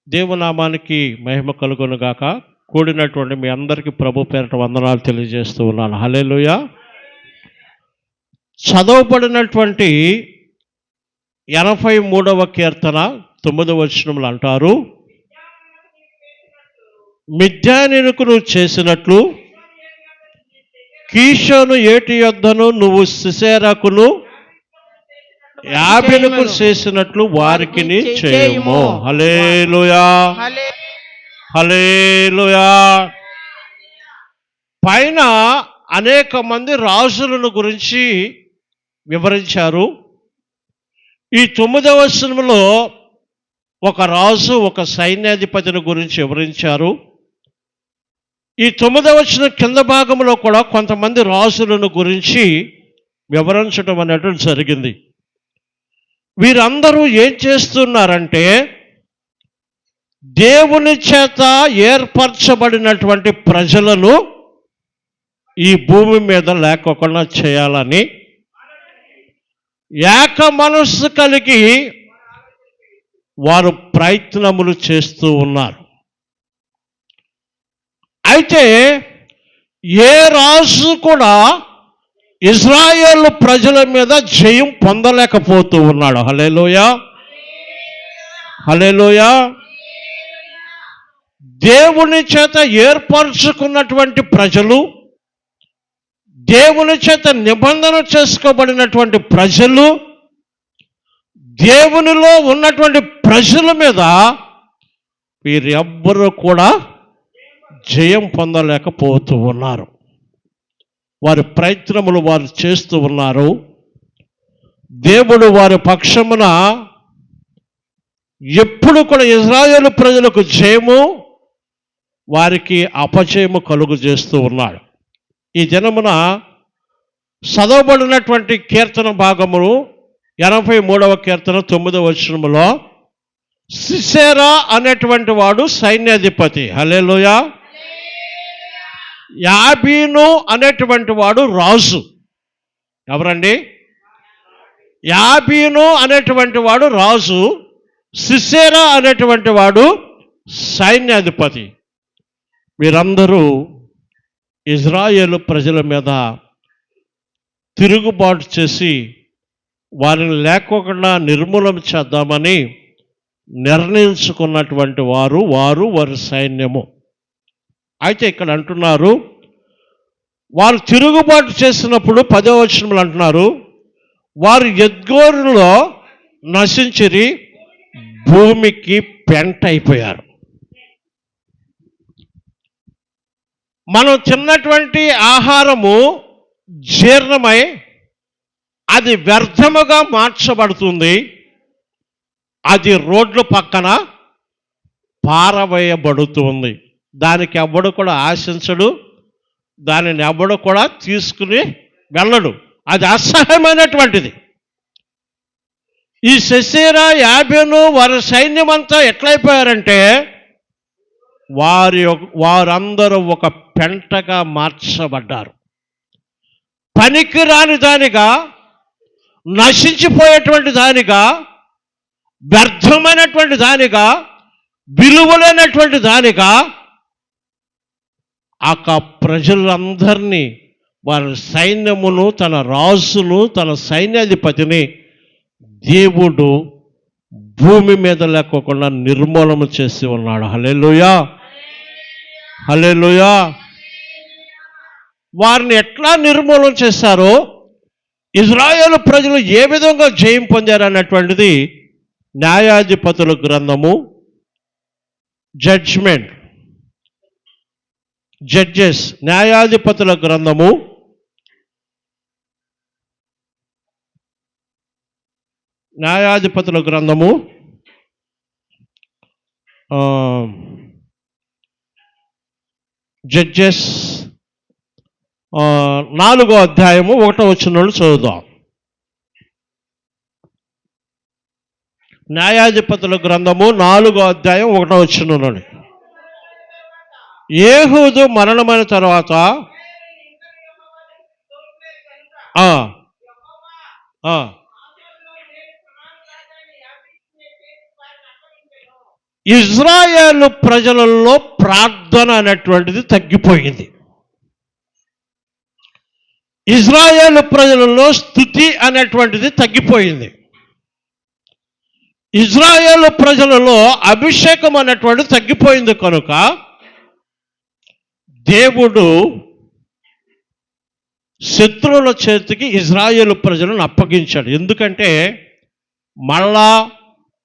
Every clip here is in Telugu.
దేవునామానికి మహిమ కలుగును గాక. కూడినటువంటి మీ అందరికీ ప్రభు పేరిట వందనాలు తెలియజేస్తూ ఉన్నాను. హల్లెలూయా. చదవబడినటువంటి 83వ కీర్తన 9వ వచనంలో అంటారు, మిద్యానీయులకు నువ్వు చేసినట్లు కీషోను ఏటి యొద్దను నువ్వు సిసెరాకును యాబీనుకు చేసినట్లు వారికి చేయము. హల్లెలూయా, హల్లెలూయా. పైన అనేక మంది రాజులను గురించి వివరించారు. ఈ 9వ వచనంలో ఒక రాజు, ఒక సైన్యాధిపతిని గురించి వివరించారు. ఈ 9వ వచనం కింద భాగంలో కూడా కొంతమంది రాజులను గురించి వివరించడం అనేటువంటి జరిగింది. వీరందరూ ఏం చేస్తున్నారంటే, దేవుని చేత ఏర్పరచబడినటువంటి ప్రజలను ఈ భూమి మీద లేకోకుండా చేయాలని ఏక మనస్సు కలిగి వారు ప్రయత్నములు చేస్తూ ఉన్నారు. అయితే ఏ రాజు కూడా ఇజ్రాయేలు ప్రజల మీద జయం పొందలేకపోతూ ఉన్నాడు. హల్లెలూయా, హల్లెలూయా. దేవుని చేత ఏర్పరచుకున్నటువంటి ప్రజలు, దేవుని చేత నిబంధన చేసుకోబడినటువంటి ప్రజలు, దేవునిలో ఉన్నటువంటి ప్రజల మీద వీరెవ్వరూ కూడా జయం పొందలేకపోతూ ఉన్నారు. వారి ప్రయత్నములు వారు చేస్తూ ఉన్నారు. దేవుడు వారి పక్షమున ఎప్పుడు కూడా ఇజ్రాయేలు ప్రజలకు జయము, వారికి అపజయము కలుగు చేస్తూ ఉన్నాడు. ఈ దినమున చదవబడినటువంటి కీర్తన భాగమును 83వ కీర్తన 9వ వచనములో సిసెరా అనేటువంటి వాడు సైన్యాధిపతి. హల్లెలూయా. యాబీను అనేటువంటి వాడు రాజు. ఎవరండి? యాబీను అనేటువంటి వాడు రాజు, సిసెరా అనేటువంటి వాడు సైన్యాధిపతి. వీరందరూ ఇజ్రాయేలు ప్రజల మీద తిరుగుబాటు చేసి వారిని లేకోకుండా నిర్మూలన చేద్దామని నిర్ణయించుకున్నటువంటి వారి సైన్యము. అయితే ఇక్కడ అంటున్నారు, వారు తిరుగుబాటు చేసినప్పుడు 10వ వచనంలో అంటున్నారు, వారు ఎద్గోరులో నశించిరి, భూమికి పెంట అయిపోయారు. మనం తిన్నటువంటి ఆహారము జీర్ణమై అది వ్యర్థముగా మార్చబడుతుంది. అది రోడ్ల పక్కన పారవేయబడుతుంది. దానికి ఎవ్వడు కూడా ఆశించడు, దానిని ఎవ్వడు కూడా తీసుకుని వెళ్ళడు. అది అసహ్యమైనటువంటిది. ఈ సిసెరా, యాబీను వారి సైన్యం అంతా ఎట్లయిపోయారంటే వారందరూ ఒక పెంటగా మార్చబడ్డారు. పనికి రాని దానిగా, నశించిపోయేటువంటి దానిగా, వ్యర్థమైనటువంటి దానిగా, విలువలేనటువంటి దానిగా ఆ ప్రజలందరినీ, వారి సైన్యమును, తన రాజును, తన సైన్యాధిపతిని దేవుడు భూమి మీద లేకోకుండా నిర్మూలన చేసి ఉన్నాడు. హల్లెలూయా, హల్లెలూయా. వారిని ఎట్లా నిర్మూలన చేశారో, ఇజ్రాయేలు ప్రజలు ఏ విధంగా జయం పొందారు అన్నటువంటిది న్యాయాధిపతుల గ్రంథము, జడ్జెస్, న్యాయాధిపతుల గ్రంథము 4వ అధ్యాయము 1వ వచనం చదువుదాం. న్యాయాధిపతుల గ్రంథము 4వ అధ్యాయం 1వ వచనం. ఏహూదు మరణమైన తర్వాత ఇజ్రాయేలు ప్రజలలో ప్రార్థన అనేటువంటిది తగ్గిపోయింది. ఇజ్రాయేలు ప్రజలలో స్తుతి అనేటువంటిది తగ్గిపోయింది. ఇజ్రాయేలు ప్రజలలో అభిషేకం అనేటువంటిది తగ్గిపోయింది. కనుక దేవుడు శత్రువుల చేతికి ఇజ్రాయేలు ప్రజలను అప్పగించాడు. ఎందుకంటే మళ్ళా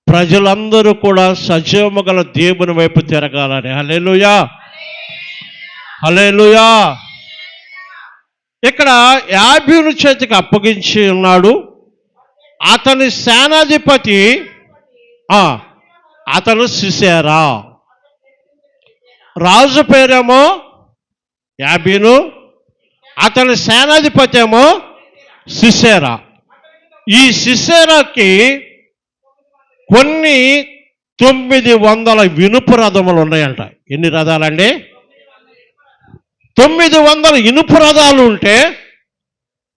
ప్రజలందరూ కూడా సజీవము గల దేవుని వైపు తిరగాలని. హల్లెలూయా, హల్లెలూయా. ఇక్కడ యాబీను చేతికి అప్పగించి ఉన్నాడు. అతని సేనాధిపతి అతను సిసెరా. రాజు పేరేమో యాబీను, అతని సేనాధిపతి ఏమో సిసెరా. ఈ సిసెరాకి కొన్ని 900 ఇనుప రథములు ఉన్నాయంట. ఎన్ని రథాలండి? 900 ఇనుప రథాలు ఉంటే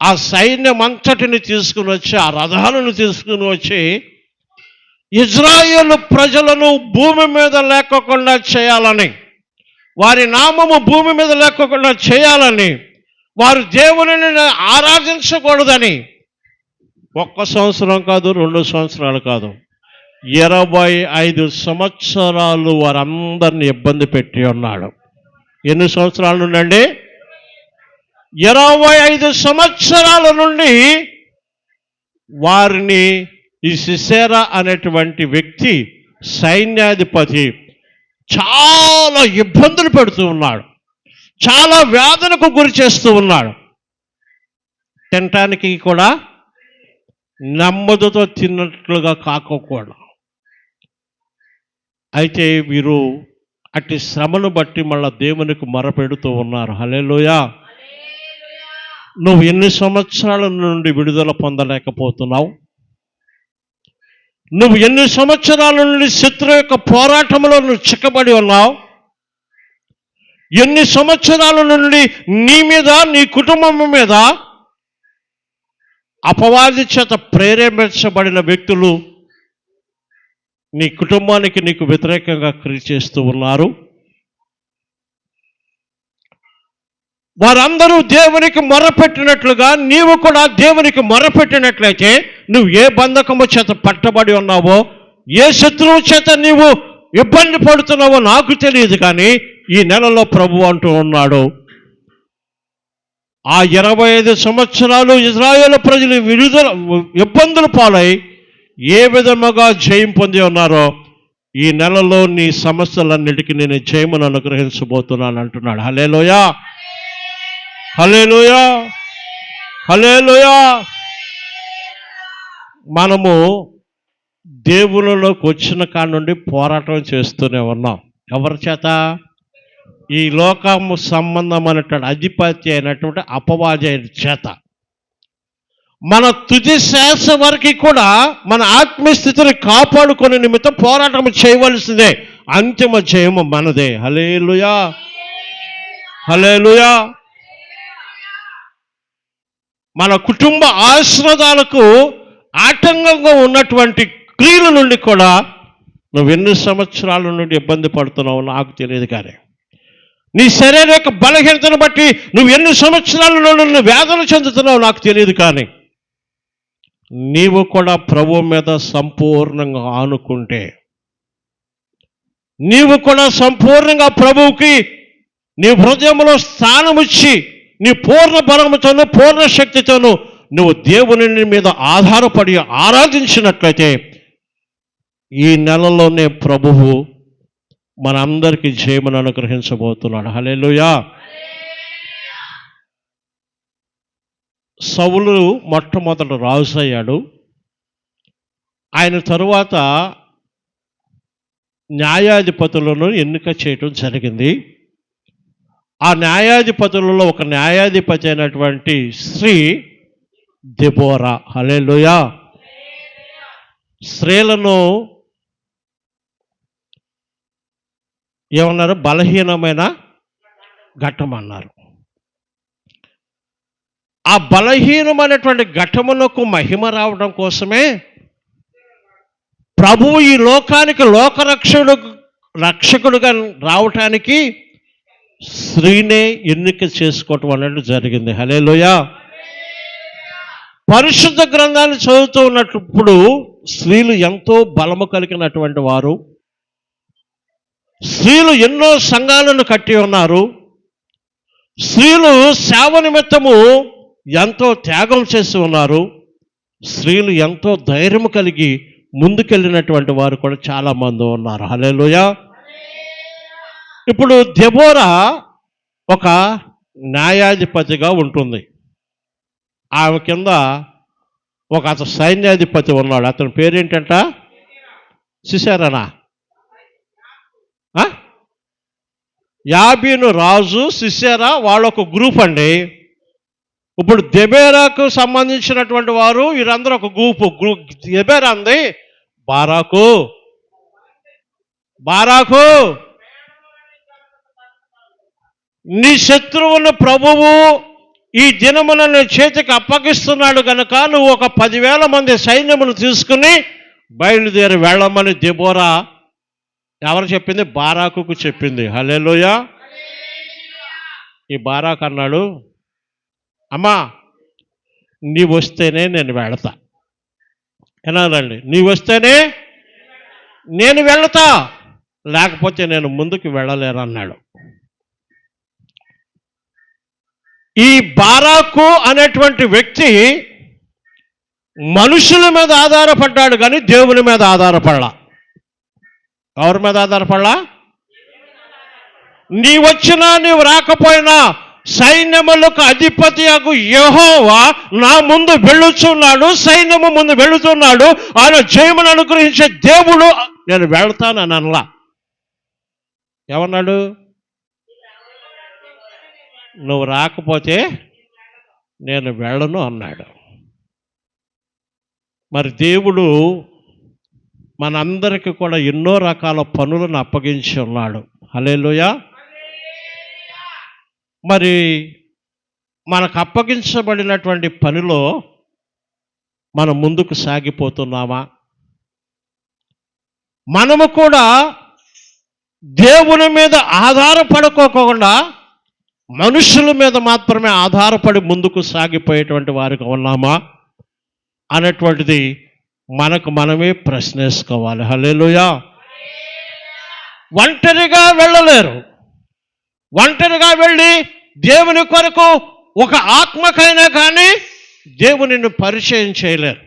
ఆ సైన్యం అంతటిని తీసుకుని వచ్చి, ఆ రథాలను తీసుకుని వచ్చి ఇజ్రాయేలు ప్రజలను భూమి మీద లేకోకుండా చేయాలని, వారి నామము భూమి మీద లేకోకుండా చేయాలని, వారు దేవునిని ఆరాధించకూడదని 1 సంవత్సరం కాదు, 2 సంవత్సరాలు కాదు, 25 సంవత్సరాలు వారందరిని ఇబ్బంది పెట్టి ఉన్నాడు. ఎన్ని సంవత్సరాల నుండి అండి? 25 సంవత్సరాల నుండి వారిని ఈ సిసెరా అనేటువంటి వ్యక్తి, సైన్యాధిపతి, చాలా ఇబ్బందులు పెడుతూ ఉన్నాడు. చాలా వేదనకు గురి చేస్తూ ఉన్నాడు. తినటానికి కూడా నెమ్మదితో తిన్నట్లుగా కాకపోవడం. అయితే వీరు అట్టి శ్రమను బట్టి మళ్ళా దేవునికి మొరపెడుతూ ఉన్నారు. హల్లెలూయా. నువ్వు ఎన్ని సంవత్సరాల నుండి విడుదల పొందలేకపోతున్నావు? నువ్వు ఎన్ని సంవత్సరాల నుండి శత్రు యొక్క పోరాటంలో నువ్వు చిక్కబడి ఉన్నావు? ఎన్ని సంవత్సరాల నుండి నీ మీద, నీ కుటుంబం మీద అపవాది చేత ప్రేరేపించబడిన వ్యక్తులు నీ కుటుంబానికి, నీకు వ్యతిరేకంగా క్రియ చేస్తూ ఉన్నారు. వారందరూ దేవునికి మొరపెట్టినట్లుగా నీవు కూడా దేవునికి మొరపెట్టినట్లయితే, నువ్వు ఏ బంధకము చేత పట్టబడి ఉన్నావో, ఏ శత్రువు చేత నీవు ఇబ్బంది పడుతున్నావో నాకు తెలియదు, కానీ ఈ నెలలో ప్రభు అంటూ ఉన్నాడు, ఆ 25 సంవత్సరాలు ఇజ్రాయేలు ప్రజలు ఇబ్బందులు పాలై ఏ విధముగా జయం పొంది ఉన్నారో, ఈ నెలలో నీ సమస్యలన్నిటికీ నేను జయమును అనుగ్రహించబోతున్నాను అంటున్నాడు. హల్లెలూయా, హల్లెలూయా, హల్లెలూయా. మనము దేవునిలోకి వచ్చిన కాడి నుండి పోరాటం చేస్తూనే ఉన్నాం. ఎవరి చేత? ఈ లోకము సంబంధమైనటువంటి అధిపతి అయినటువంటి అపవాది చేత. మన తుది శ్వాస వరకు కూడా మన ఆత్మస్థితిని కాపాడుకునే నిమిత్తం పోరాటం చేయవలసిందే. అంతిమ జయము మనదే. హల్లెలూయా, హల్లెలూయా. మన కుటుంబ ఆశీర్వాదాలకు ఆటంకంగా ఉన్నటువంటి క్రియల నుండి కూడా నువ్వు ఎన్ని సంవత్సరాల నుండి ఇబ్బంది పడుతున్నావు నాకు తెలియదు, కానీ నీ శారీరక బలహీనతను బట్టి నువ్వు ఎన్ని సంవత్సరాల నుండి నువ్వు వేదన చెందుతున్నావు నాకు తెలియదు, కానీ నీవు కూడా ప్రభువు మీద సంపూర్ణంగా ఆనుకుంటే, నీవు కూడా సంపూర్ణంగా ప్రభువుకి నీ హృదయంలో స్థానం ఇచ్చి, నీ పూర్ణ బలముతోను పూర్ణ శక్తితోను నువ్వు దేవుని మీద ఆధారపడి ఆరాధించినట్లయితే, ఈ నెలలోనే ప్రభువు మనందరికీ జయమును అనుగ్రహించబోతున్నాడు. హల్లెలూయా. సౌలు మొట్టమొదట రాజు అయ్యాడు. ఆయన తరువాత న్యాయాధిపతులను ఎన్నిక చేయటం జరిగింది. ఆ న్యాయాధిపతులలో ఒక న్యాయాధిపతి అయినటువంటి స్త్రీ దెబోరా. హల్లెలూయా. స్త్రీలను ఏమన్నారు? బలహీనమైన ఘట్టం అన్నారు. ఆ బలహీనమైనటువంటి ఘట్టమునకు మహిమ రావడం కోసమే ప్రభువు ఈ లోకానికి రక్షకుడుగా రావటానికి స్త్రీనే ఎన్నిక చేసుకోవటం అనేది జరిగింది. హల్లెలూయా. పరిశుద్ధ గ్రంథాన్ని చదువుతూ ఉన్నప్పుడు స్త్రీలు ఎంతో బలము కలిగినటువంటి వారు. స్త్రీలు ఎన్నో సంఘాలను కట్టి ఉన్నారు. స్త్రీలు సేవ నిమిత్తము ఎంతో త్యాగం చేసి ఉన్నారు. స్త్రీలు ఎంతో ధైర్యం కలిగి ముందుకెళ్ళినటువంటి వారు కూడా చాలామంది ఉన్నారు. హల్లెలూయా. ఇప్పుడు దెబోరా ఒక న్యాయాధిపతిగా ఉంటుంది. ఆమె కింద ఒక అతను సైన్యాధిపతి ఉన్నాడు. అతని పేరేంటంట? సిసెరానా. యాబీను రాజు, సిసెరా వాళ్ళొక గ్రూప్ అండి. ఇప్పుడు దెబోరాకు సంబంధించినటువంటి వారు వీరందరూ ఒక గ్రూప్. దెబోరా అంది, బారాకు నీ శత్రువును ప్రభువు ఈ దినమున నీ చేతికి అప్పగిస్తున్నాడు కనుక నువ్వు ఒక 10,000 మంది సైన్యమును తీసుకుని బయలుదేరి వెళ్ళమని దెబోరా ఎవరు చెప్పింది? బారాకుకు చెప్పింది. హల్లెలూయా. ఈ బారాకు అన్నాడు, అమ్మా నీ వస్తేనే నేను వెళతా. ఏనాలండి? నీ వస్తేనే నేను వెళతా, లేకపోతే నేను ముందుకు వెళ్ళలేనన్నాడు. ఈ బారాకు అనేటువంటి వ్యక్తి మనుషుల మీద ఆధారపడ్డాడు కానీ దేవుని మీద ఆధారపడలా. ఎవరి మీద ఆధారపడలా? నీ వచ్చినా నీవు రాకపోయినా సైన్యములకు అధిపతి అగు యెహోవా నా ముందు వెళ్ళుచున్నాడు, సైన్యము ముందు వెళుతున్నాడు, ఆయన జయమును అనుగ్రహించే దేవుడు, నేను వెళ్తానని అనలా. ఏమన్నాడు? నువ్వు రాకపోతే నేను వెళ్ళను అన్నాడు. మరి దేవుడు మనందరికీ కూడా ఎన్నో రకాల పనులను అప్పగించి ఉన్నాడు. హల్లెలూయా. మరి మనకు అప్పగించబడినటువంటి పనిలో మనం ముందుకు సాగిపోతున్నామా? మనము కూడా దేవుని మీద ఆధారపడుకోకుండా మనుషుల మీద మాత్రమే ఆధారపడి ముందుకు సాగిపోయేటువంటి వారికి ఉన్నామా అనేటువంటిది మనకు మనమే ప్రశ్నేసుకోవాలి. హల్లెలూయా. ఒంటరిగా వెళ్ళలేరు. ఒంటరిగా వెళ్ళి దేవుని కొరకు ఒక ఆత్మకైనా కానీ దేవునిని పరిచయం చేయలేరు.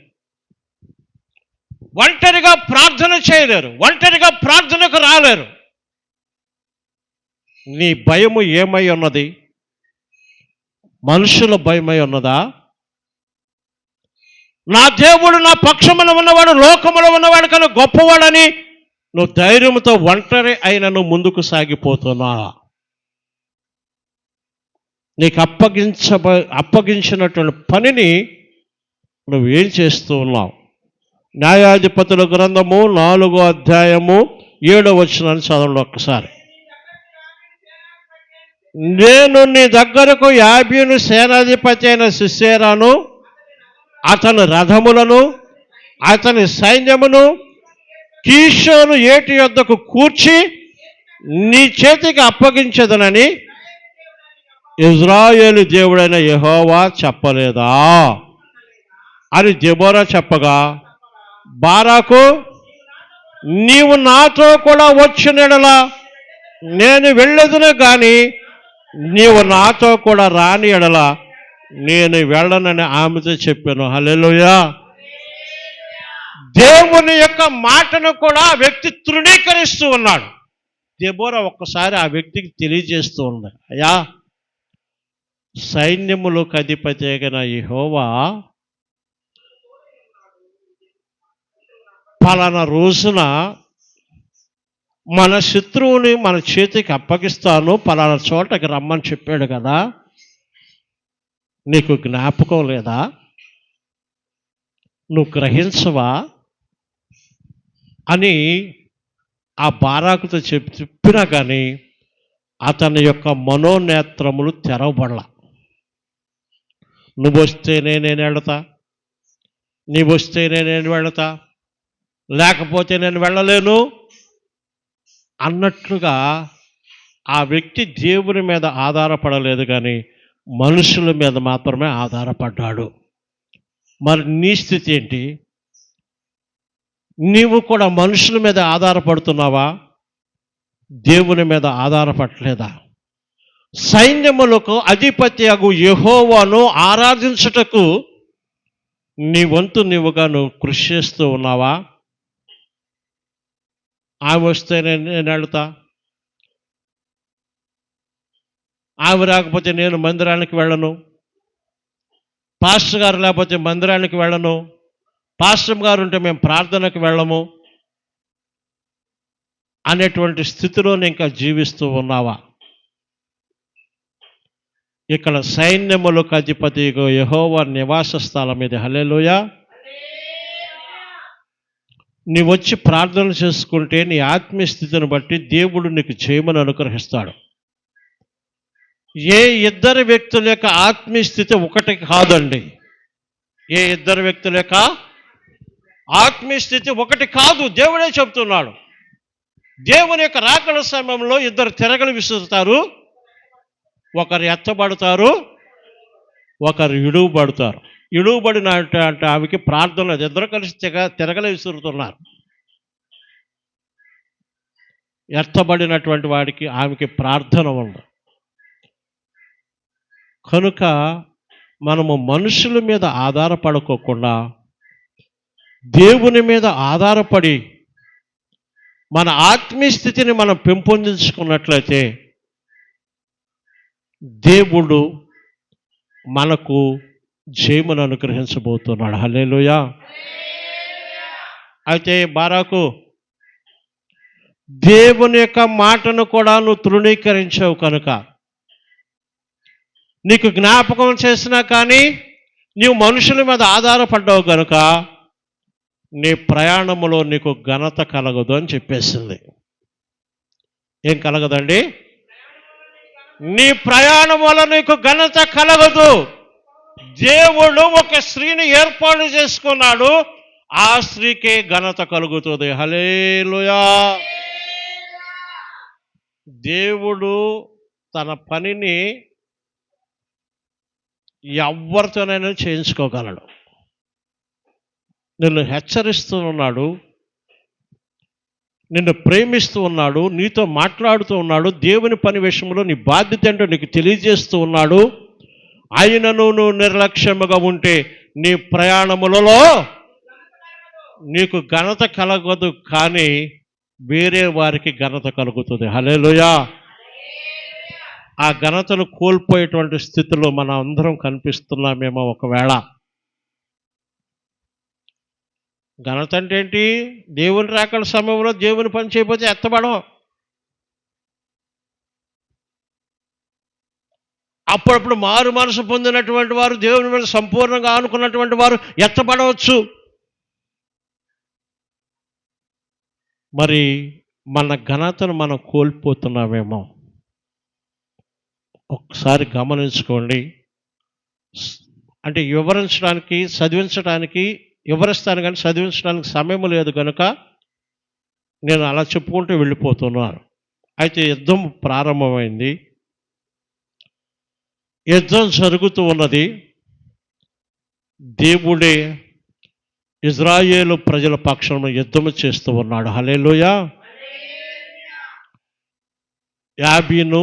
ఒంటరిగా ప్రార్థన చేయలేరు. ఒంటరిగా ప్రార్థనకు రాలేరు. నీ భయము ఏమై ఉన్నది? మనుషుల భయమై ఉన్నదా? నా దేవుడు నా పక్షమున ఉన్నవాడు, లోకములో ఉన్నవాడు కన్నా గొప్పవాడని నువ్వు ధైర్యంతో ఒంటరి అయిన నువ్వు ముందుకు సాగిపోతున్నా? నీకు అప్పగించినటువంటి పనిని నువ్వేం చేస్తూ ఉన్నావు? న్యాయాధిపతుల గ్రంథము 4వ అధ్యాయము 7వ వచనాన్ని చదవండి ఒక్కసారి. నేను నీ దగ్గరకు యాబీను సేనాధిపతి అయిన సిసెరాను, అతని రథములను, అతని సైన్యమును కీషోను ఏటి యొద్దకు కూర్చి నీ చేతికి అప్పగించదనని ఇజ్రాయేలు దేవుడైన యెహోవా చెప్పలేదా అని దెబోరా చెప్పగా, బారాకు నీవు నాతో కూడా వచ్చిన యెడల నేను వెళ్ళదును కానీ నీవు నాతో కూడా రాని యెడల నేను వెళ్ళనని ఆమెతో చెప్పాను. హల్లెలూయా. దేవుని యొక్క మాటను కూడా ఆ వ్యక్తి తృణీకరిస్తూ ఉన్నాడు. దెబోరా ఒక్కసారి ఆ వ్యక్తికి తెలియజేస్తూ ఉంది, అయ్యా సైన్యములకు అధిపతి అయిన యెహోవా పలానా రోజున మన శత్రువుని మన చేతికి అప్పగిస్తాను, పలానా చోటకి రమ్మని చెప్పాడు కదా, నీకు జ్ఞాపకం లేదా? నువ్వు గ్రహించవా అని ఆ బారాకుతో చెప్పినా కానీ అతని యొక్క మనోనేత్రములు తెరవబడలా. నువ్వు వస్తేనే నేను వెళతా, నీవు వస్తేనే నేను వెళతా, లేకపోతే నేను వెళ్ళలేను అన్నట్లుగా ఆ వ్యక్తి దేవుని మీద ఆధారపడలేదు, కానీ మనుషుల మీద మాత్రమే ఆధారపడ్డాడు. మరి నీ స్థితి ఏంటి? నీవు కూడా మనుషుల మీద ఆధారపడుతున్నావా? దేవుని మీద ఆధారపడలేదా? సైన్యములకు అధిపతియగు యెహోవాను ఆరాధించుటకు నీ వంతు నీవుగా నువ్వు కృషి చేస్తూ ఉన్నావా? ఆమె వస్తే నేను వెళ్తా, ఆమె రాకపోతే నేను మందిరానికి వెళ్ళను, పాస్టర్ గారు లేకపోతే మందిరానికి వెళ్ళను, పాస్టర్ గారు ఉంటే మేము ప్రార్థనకు వెళ్ళము అనేటువంటి స్థితిలోనే ఇంకా జీవిస్తూ ఉన్నావా? ఇక్కడ సైన్యములకు అధిపతి యెహోవా నివాస స్థలం ఇది. హల్లెలూయా. నీ వచ్చి ప్రార్థన చేసుకుంటే నీ ఆత్మీయ స్థితిని బట్టి దేవుడు నీకు చేయమని అనుగ్రహిస్తాడు. ఏ ఇద్దరు వ్యక్తుల యొక్క ఆత్మీయ స్థితి ఒకటి కాదండి. ఏ ఇద్దరు వ్యక్తుల యొక్క ఆత్మీయ స్థితి ఒకటి కాదు. దేవుడే చెప్తున్నాడు. దేవుని యొక్క రాకడ సమయంలో ఇద్దరు తిరగలు విసురుతారు, ఒకరు ఎత్తబడతారు, ఒకరు ఇడుగుబడతారు. ఇడుగుబడిన అంటే ఆమెకి ప్రార్థన లేదు, ఇద్దరు కలిసి తిరగలు విసురుతున్నారు. ఎత్తబడినటువంటి వాడికి ఆమెకి ప్రార్థన ఉంది. కనుక మనము మనుషుల మీద ఆధారపడుకోకుండా దేవుని మీద ఆధారపడి మన ఆత్మీయ స్థితిని మనం పెంపొందించుకున్నట్లయితే దేవుడు మనకు జయమును అనుగ్రహించబోతున్నాడు. హల్లెలూయా. అయితే బారాకు, దేవుని యొక్క మాటను కూడా నువ్వు తృణీకరించావు కనుక, నీకు జ్ఞాపకం చేసినా కానీ నీవు మనుషుల మీద ఆధారపడ్డావు కనుక నీ ప్రయాణములో నీకు ఘనత కలగదు అని చెప్పేసింది. ఏం కలగదండి? నీ ప్రయాణం వల్ల నీకు ఘనత కలగదు. దేవుడు ఒక స్త్రీని ఏర్పాటు చేసుకున్నాడు, ఆ స్త్రీకే ఘనత కలుగుతుంది. హల్లెలూయా. దేవుడు తన పనిని ఎవరితోనైనా చేయించుకోగలడు. నిన్ను హెచ్చరిస్తూ ఉన్నాడు, నిన్ను ప్రేమిస్తూ ఉన్నాడు, నీతో మాట్లాడుతూ ఉన్నాడు, దేవుని పని విషయంలో నీ బాధ్యత ఏంటో నీకు తెలియజేస్తూ ఉన్నాడు. ఆయనను నువ్వు నిర్లక్ష్యముగా ఉంటే నీ ప్రయాణములలో నీకు ఘనత కలగదు, కానీ వేరే వారికి ఘనత కలుగుతుంది. హల్లెలూయా. ఆ ఘనతను కోల్పోయేటువంటి స్థితిలో మనం అందరం కనిపిస్తున్నామేమో. ఒకవేళ ఘనత అంటే ఏంటి? దేవుని రాకడ సమయంలో దేవుని పని చేయకపోతే ఎత్తబడం. అప్పుడప్పుడు మారు మనసు పొందినటువంటి వారు, దేవుని మీద సంపూర్ణంగా ఆనుకున్నటువంటి వారు ఎత్తబడవచ్చు. మరి మన ఘనతను మనం కోల్పోతున్నామేమో. ఒకసారి గమనించుకోండి. అంటే వివరించడానికి, వివరిస్తాను కానీ చదివించడానికి సమయం లేదు కనుక నేను అలా చెప్పుకుంటూ వెళ్ళిపోతున్నాను. అయితే యుద్ధం ప్రారంభమైంది, యుద్ధం జరుగుతూ ఉన్నది. దేవుడే ఇజ్రాయేలు ప్రజల పక్షంలో యుద్ధము చేస్తూ ఉన్నాడు. హల్లెలూయా. యాబీను,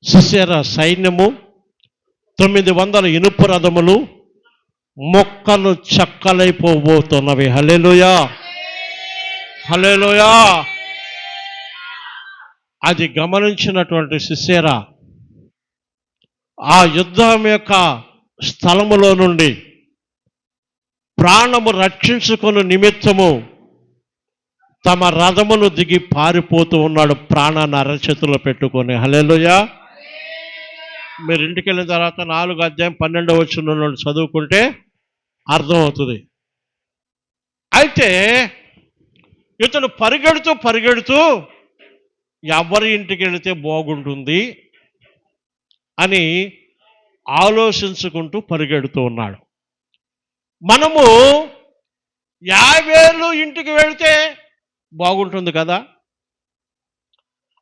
సిసెరా సైన్యము 900 ఇనుప రథములు మొక్కలు చక్కలైపోబోతున్నవి. హల్లెలూయా. హల్లెలూయా. అది గమనించినటువంటి సిసెరా ఆ యుద్ధం యొక్క స్థలములో నుండి ప్రాణము రక్షించుకుని నిమిత్తము తమ రథమును దిగి పారిపోతూ ఉన్నాడు, ప్రాణాన్ని అరచేతిలో పెట్టుకొని. హల్లెలూయా. మీరు ఇంటికి వెళ్ళిన తర్వాత 4వ అధ్యాయం 12వ వచనంలో చదువుకుంటే అర్థమవుతుంది. అయితే ఇతను పరిగెడుతూ ఎవరి ఇంటికి వెళితే బాగుంటుంది అని ఆలోచించుకుంటూ పరిగెడుతూ ఉన్నాడు. మనము యాబేలు ఇంటికి వెళితే బాగుంటుంది కదా.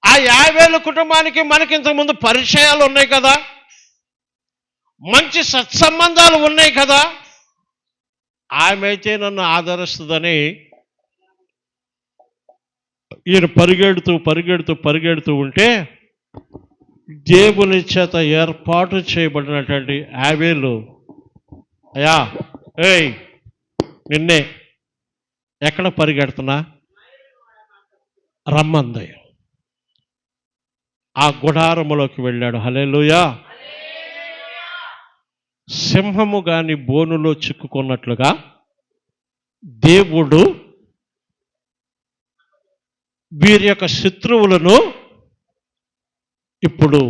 ఆ యాబేలు కుటుంబానికి మనకి ఇంతకుముందు పరిచయాలు ఉన్నాయి కదా, మంచి సత్సంబంధాలు ఉన్నాయి కదా. ఆమె అయితే నన్ను ఆదరిస్తుందని ఈయన పరిగెడుతూ ఉంటే దేవుని చేత ఏర్పాటు చేయబడినటువంటి యాబేలు, అయ్యా ఏయ్ నిన్నే, ఎక్కడ పరిగెడుతున్నా రమ్మంది. ఆ గుడారములోకి వెళ్ళాడు. హల్లెలూయా. సింహము గాని బోనులో చిక్కుకున్నట్లుగా దేవుడు వీరి యొక్క శత్రువులను ఇప్పుడు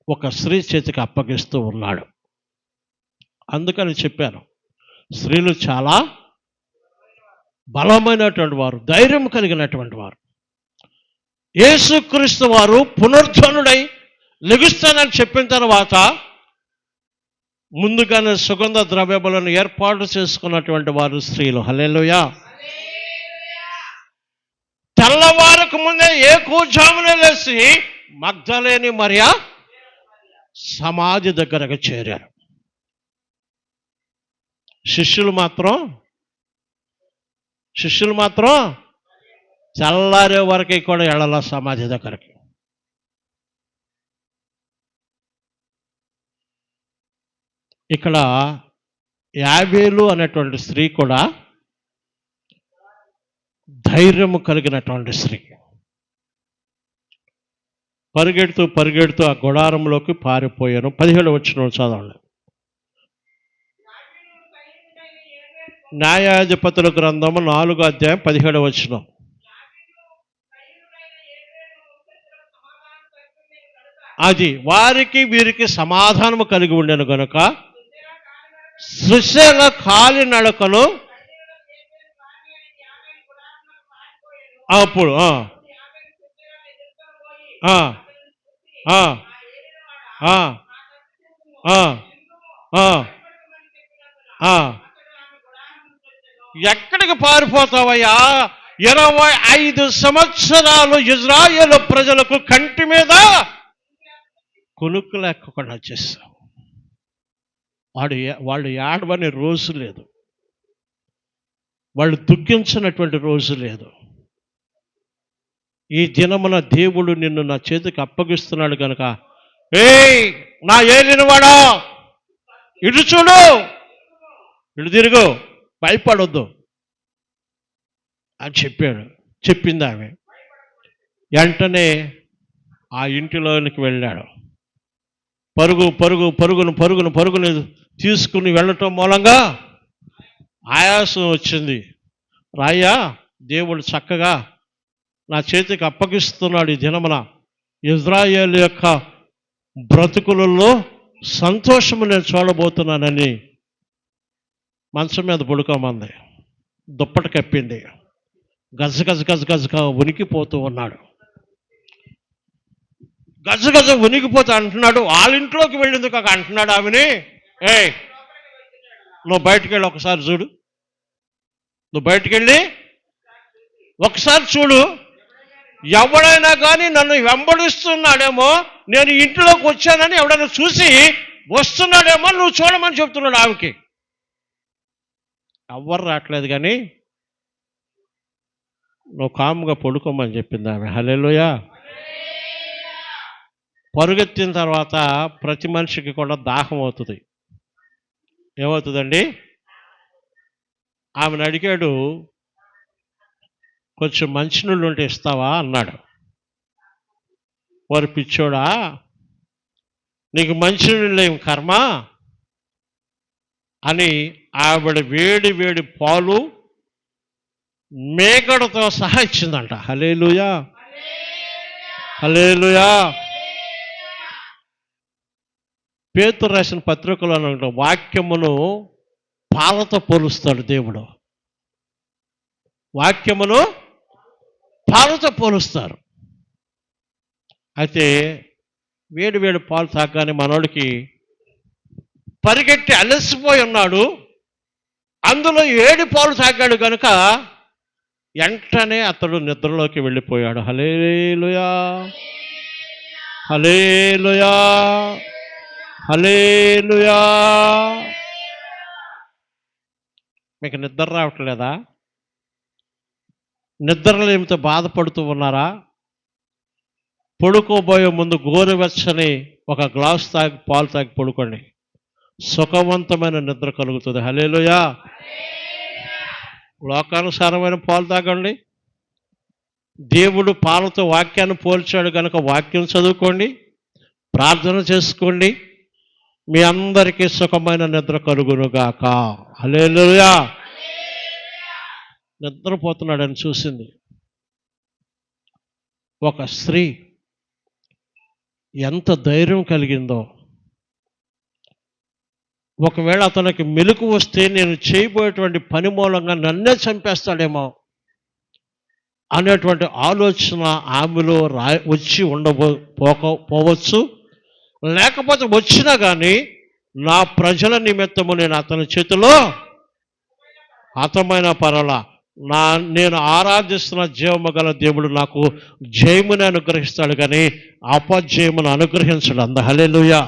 ఒక స్త్రీ చేతికి అప్పగిస్తూ ఉన్నాడు. అందుకని చెప్పాను, స్త్రీలు చాలా బలమైనటువంటి వారు, ధైర్యం కలిగినటువంటి వారు. యేసుక్రీస్తు వారు పునరుద్ధరణుడై లెగుస్తానని చెప్పిన తర్వాత ముందుగానే సుగంధ ద్రవ్యములను ఏర్పాటు చేసుకున్నటువంటి వారు స్త్రీలు. హల్లెలూయా. తెల్లవారకు ముందే ఏకూజామునే లేచి మగ్దలేని మరియా సమాధి దగ్గరకు చేరారు. శిష్యులు మాత్రం చల్లారే వరకు కూడా వెళ్ళాల సమాధి దగ్గరికి. ఇక్కడ యాబేలు అనేటువంటి స్త్రీ కూడా ధైర్యము కలిగినటువంటి స్త్రీ. పరిగెడుతూ ఆ గుడారంలోకి పారిపోయాను. 17వ వచనం చదవండి. న్యాయాధిపతుల గ్రంథము 4వ అధ్యాయం 17వ వచనం. అది వారికి వీరికి సమాధానము కలిగి ఉండెను గనుక సుశల కాలినడకను అప్పుడు ఎక్కడికి పారిపోతావయ్యా? 25 సంవత్సరాలు ఇజ్రాయేలు ప్రజలకు కంటి మీద కొనుక్కు లేకుండా చేశావు. వాళ్ళు ఏడవని రోజు లేదు, వాళ్ళు దుఃఖించినటువంటి రోజు లేదు. ఈ దినమున దేవుడు నిన్ను నా చేతికి అప్పగిస్తున్నాడు కనుక, ఏయ్ నా ఏలినవాడా, ఇటు చూడు, ఇటు తిరుగు, భయపడొద్దు అని చెప్పింది ఆమె. వెంటనే ఆ ఇంటిలోనికి వెళ్ళాడు. పరుగును తీసుకుని వెళ్ళటం మూలంగా ఆయాసం వచ్చింది. రాయ్యా, దేవుడు చక్కగా నా చేతికి అప్పగిస్తున్నాడు. ఈ దినమున ఇజ్రాయేలు యొక్క బ్రతుకులలో సంతోషము నేను చూడబోతున్నానని మంచం మీద పడుకోమంది. దుప్పటి కప్పింది. గజగజగా ఉనికిపోతూ ఉన్నాడు. గజగజ ఉనికిపోతా అంటున్నాడు. వాళ్ళింట్లోకి వెళ్ళేందుకు అంటున్నాడు ఆమెని, ఏయ్ నువ్వు బయటికి వెళ్ళి ఒకసారి చూడు, నువ్వు బయటికి వెళ్ళి ఒకసారి చూడు, ఎవడైనా కానీ నన్ను వెంబడిస్తున్నాడేమో, నేను ఇంట్లోకి వచ్చానని ఎవడైనా చూసి వస్తున్నాడేమో నువ్వు చూడమని చెప్తున్నాడు ఆమెకి. ఎవ్వరు రావట్లేదు కానీ నువ్వు కాముగా పడుకోమని చెప్పింది ఆమె. హల్లెలూయా. పరుగెత్తిన తర్వాత ప్రతి మనిషికి కూడా దాహం అవుతుంది. ఏమవుతుందండి? ఆమెను అడిగాడు, కొంచెం మంచినీళ్ళు ఉంటే ఇస్తావా అన్నాడు. వారు పిచ్చోడా, నీకు మంచినీళ్ళు ఏం కర్మ అని ఆవిడ వేడి పాలు మేకడతో సహా ఇచ్చిందంట. హల్లెలూయా, హల్లెలూయా. పేతురు రాసిన పత్రికలో వాక్యమును పాలతో పోలుస్తాడు దేవుడు. వాక్యమును పాలతో పోలుస్తారు. అయితే వేడి పాలు తాగానే మనోడికి పరిగెట్టి అలసిపోయి ఉన్నాడు. అందులో 7 పాలు తాగాడు కనుక వెంటనే అతడు నిద్రలోకి వెళ్ళిపోయాడు. హల్లెలూయా, హల్లెలూయా, హల్లెలూయా. మీకు నిద్ర రావట్లేదా? నిద్రలేమితో బాధపడుతూ ఉన్నారా? పడుకోబోయే ముందు గోరువెచ్చని ఒక గ్లాస్ తాగి పాలు తాగి పడుకోండి, సుఖవంతమైన నిద్ర కలుగుతుంది. హల్లెలూయా. లోకానుసారమైన పాలు తాగండి. దేవుడు పాలతో వాక్యాన్ని పోల్చాడు కనుక వాక్యం చదువుకోండి, ప్రార్థన చేసుకోండి, మీ అందరికీ సుఖమైన నిద్ర కలుగునుగాక. హల్లెలూయా. నిద్రపోతున్నాడని చూసింది ఒక స్త్రీ. ఎంత ధైర్యం కలిగిందో! ఒకవేళ అతనికి మెలకు వస్తే నేను చేయబోయేటువంటి పని మూలంగా నన్నే చంపేస్తాడేమో అనేటువంటి ఆలోచన ఆమెలో వచ్చి పోవచ్చు. లేకపోతే వచ్చినా కానీ నా ప్రజల నిమిత్తము నేను అతని చేతిలో హతమైన పరల నేను ఆరాధిస్తున్న జీవము గల దేవుడు నాకు జయముని అనుగ్రహిస్తాడు కానీ అపజయమును అనుగ్రహించడు. హల్లెలూయా,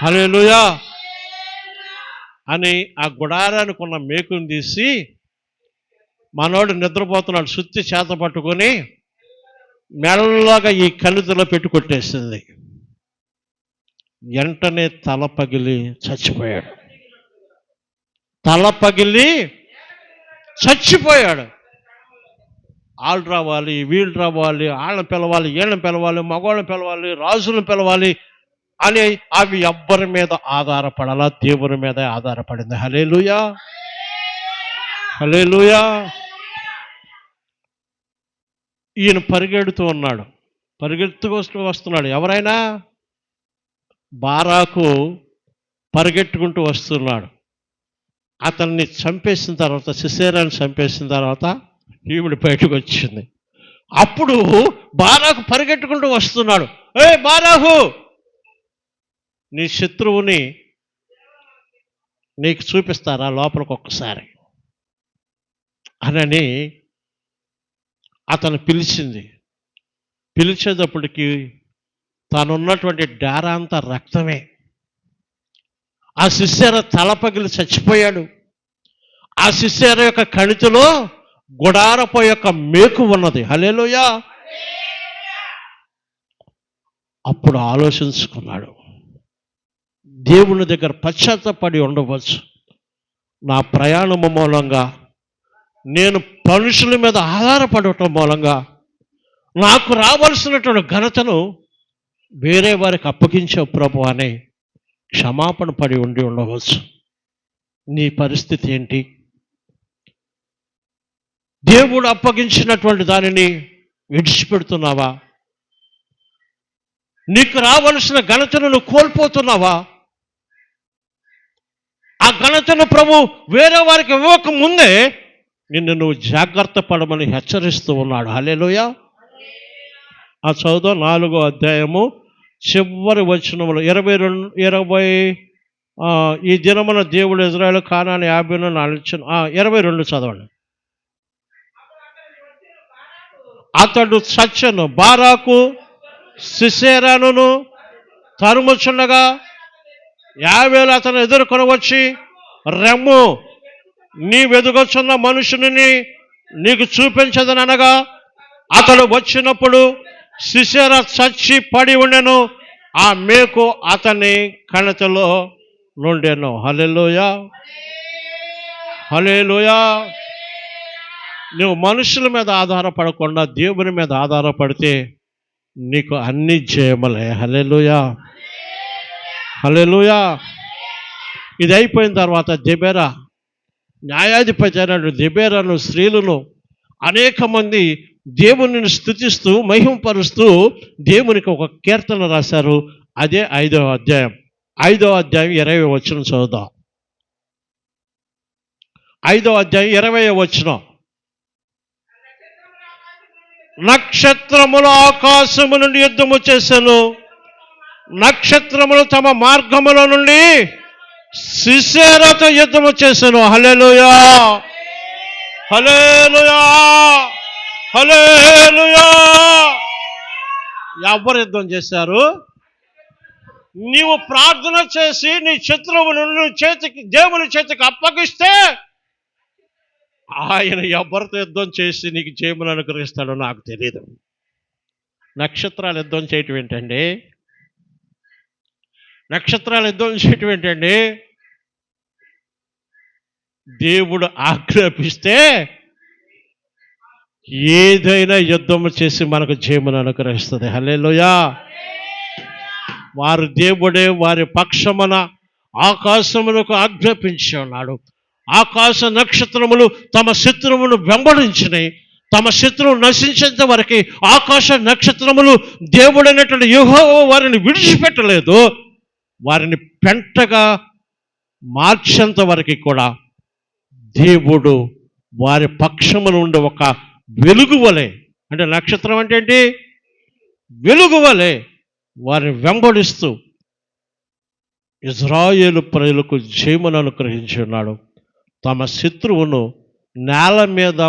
హల్లెలూయా అని ఆ గుడారానికి ఉన్న మేకుని తీసి మనోడు నిద్రపోతున్నాడు సుత్తి చేత పట్టుకొని మెల్లగా ఈ కణితిలో పెట్టి కొట్టేసింది. వెంటనే తల పగిలి చచ్చిపోయాడు. తల పగిలి చచ్చిపోయాడు. వాళ్ళు రావాలి, వీళ్ళు రావాలి, వాళ్ళని పిలవాలి, వీళ్ళని పిలవాలి, మగవాళ్ళని పిలవాలి, రాజులను పిలవాలి అని అవి ఎవ్వరి మీద ఆధారపడాలా? దేవుని మీద ఆధారపడింది. హల్లెలూయా, హల్లెలూయా. ఈయన పరిగెడుతూ ఉన్నాడు, పరిగెత్తుకొస్తూ వస్తున్నాడు. ఎవరైనా బారాకు పరిగెట్టుకుంటూ వస్తున్నాడు. అతన్ని చంపేసిన తర్వాత, సిసేరాని చంపేసిన తర్వాత ఈవిడ బయటకు వచ్చింది. అప్పుడు బారాకు పరిగెట్టుకుంటూ వస్తున్నాడు. ఏ బారాకు, నీ శత్రువుని నీకు చూపిస్తారా లోపలికి ఒక్కసారి అని అతను పిలిచింది. పిలిచేటప్పటికి తానున్నటువంటి డేరా అంతా రక్తమే. ఆ సిస్సేర తల పగిలి చచ్చిపోయాడు. ఆ సిస్సేర యొక్క కణితిలో గుడారపు యొక్క మేకు ఉన్నది. హల్లెలూయా. అప్పుడు ఆలోచించుకున్నాడు, దేవుని దగ్గర పశ్చాత్తపడి ఉండవచ్చు. నా ప్రయాణము మూలంగా, నేను మనుషుల మీద ఆధారపడటం మూలంగా నాకు రావలసినటువంటి ఘనతను వేరే వారికి అప్పగించే ప్రభు అని క్షమాపణ పడి ఉండవచ్చు. నీ పరిస్థితి ఏంటి? దేవుడు అప్పగించినటువంటి దానిని విడిచిపెడుతున్నావా? నీకు రావలసిన ఘనతను నువ్వు కోల్పోతున్నావా? ఆ ఘనతను ప్రభు వేరే వారికి ఇవ్వక ముందే నిన్ను నువ్వు జాగ్రత్త పడమని హెచ్చరిస్తూ ఉన్నాడు. హల్లెలూయా. ఆ చదువు 4వ అధ్యాయము చివరి వచనములు 20 ఈ దినమున దేవుడు ఇజ్రాయేలు కానాను 22 చదవండి. అతడు చచ్చెను, బారాకు సిసేరాను తరుముచుండగా 50 అతను ఎదుర్కొని వచ్చి, రెమ్ము, నీ వెదుగొచ్చున్న మనుషుని నీకు చూపించదనగా అతడు వచ్చినప్పుడు సిసేరా చచ్చి పడి ఉండెను, ఆ మేకు అతని కణితిలో నుండెను. హల్లెలూయా, హల్లెలూయా. నువ్వు మనుషుల మీద ఆధారపడకుండా దేవుని మీద ఆధారపడితే నీకు అన్ని జయములే. హల్లెలూయా, హల్లెలూయా. ఇది అయిపోయిన తర్వాత దెబెరా న్యాయాధిపతి అయిన దెబెరాను స్త్రీలను అనేక మంది దేవునిని స్తుతిస్తూ మహిమపరుస్తూ దేవునికి ఒక కీర్తన రాశారు. అదే 5వ అధ్యాయం. 5వ అధ్యాయం 20వ వచనం చదువుదాం. 5వ అధ్యాయం 20వ వచనం. నక్షత్రములు ఆకాశము నుండి యుద్ధము చేసెను, నక్షత్రములు తమ మార్గముల నుండి సిసెరాతో యుద్ధము చేశాను. హల్లెలూయా, హల్లెలూయా, హల్లెలూయా. ఎవరు యుద్ధం చేశారు? నీవు ప్రార్థన చేసి నీ శత్రువును దేవుని చేతికి అప్పగిస్తే ఆయన ఎవరితో యుద్ధం చేసి నీకు జయమును అనుగ్రహిస్తాడో నాకు తెలియదు. నక్షత్రాలు యుద్ధం చేయటం ఏంటండి? నక్షత్రాలు యుద్ధం చేయటం ఏంటండి? దేవుడు ఆజ్ఞాపిస్తే ఏదైనా యుద్ధం చేసి మనకు జయమును అనుగ్రహిస్తుంది. హల్లెలూయా. వారు దేవుడే వారి పక్షమున ఆకాశములకు ఆజ్ఞాపించి ఉన్నాడు. ఆకాశ నక్షత్రములు తమ శత్రువును వెంబడించినాయి. తమ శత్రువు నశించేంత వరకు ఆకాశ నక్షత్రములు దేవుడైనటువంటి యెహోవా వారిని విడిచిపెట్టలేదు. వారిని పెంటగా మార్చేంత వరకు కూడా దేవుడు వారి పక్షమున ఉండే ఒక వెలుగు వలె, అంటే నక్షత్రం అంటే ఏంటి? వెలుగు వలె వారిని వెంబడిస్తూ ఇజ్రాయేలు ప్రజలకు జయమును అనుగ్రహించి ఉన్నాడు. తమ శత్రువును నేల మీద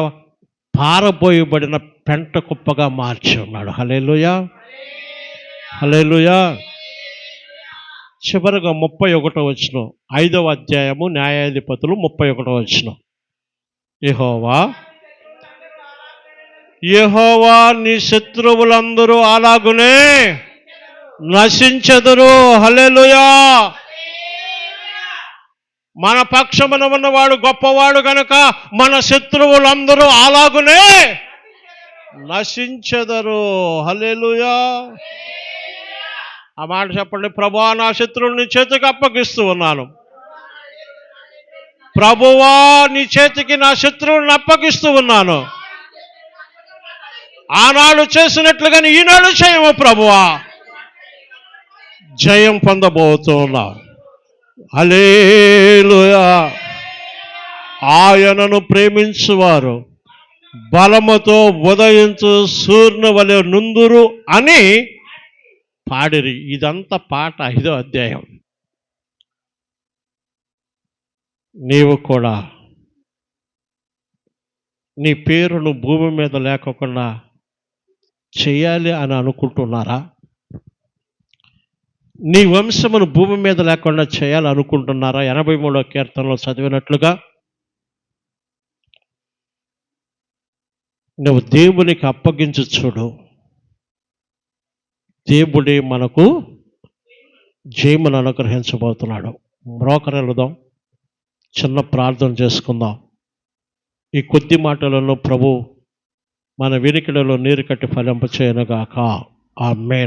పారబోయబడిన పెంట కుప్పగా మార్చి ఉన్నాడు. హల్లెలూయా, హల్లెలూయా. చివరగా 31వ వచనం, 5వ అధ్యాయము న్యాయాధిపతులు 31వ వచనం. యెహోవా నీ శత్రువులందరూ అలాగునే నశించెదరు. హల్లెలూయా. మన పక్షమున ఉన్నవాడు గొప్పవాడు గనుక మన శత్రువులందరూ అలాగునే నశించెదరు. హల్లెలూయా. ఆ మాట చెప్పండి. ప్రభువా నా శత్రువుని చేతికి అప్పగిస్తూ ఉన్నాను. ప్రభువా నీ చేతికి నా శత్రువుని అప్పగిస్తూ ఉన్నాను. ఆనాడు చేసినట్లుగాని ఈనాడు చేయము ప్రభువా. జయం పొందబోతూ ఉన్నాం. హల్లెలూయా. ఆయనను ప్రేమించువారు బలముతో ఉదయించు సూర్యుని వలె నుందురు అని పాడిరి. ఇదంతా పాట 5వ అధ్యాయం. నీవు కూడా నీ పేరును భూమి మీద లేకుండా చేయాలి అని అనుకుంటున్నారా? నీ వంశమును భూమి మీద లేకుండా చేయాలనుకుంటున్నారా? 83వ కీర్తనలో చదివినట్లుగా నువ్వు దేవునికి అప్పగించి చూడు. దేవుడే మనకు జయమును అనుగ్రహించబోతున్నాడు. మ్రోకరిల్లుదాం, చిన్న ప్రార్థన చేసుకుందాం. ఈ కొద్ది మాటలను ప్రభు మన వెనుకలలో నీరు కట్టి ఫలింపచేయనుగాక. ఆమేన్.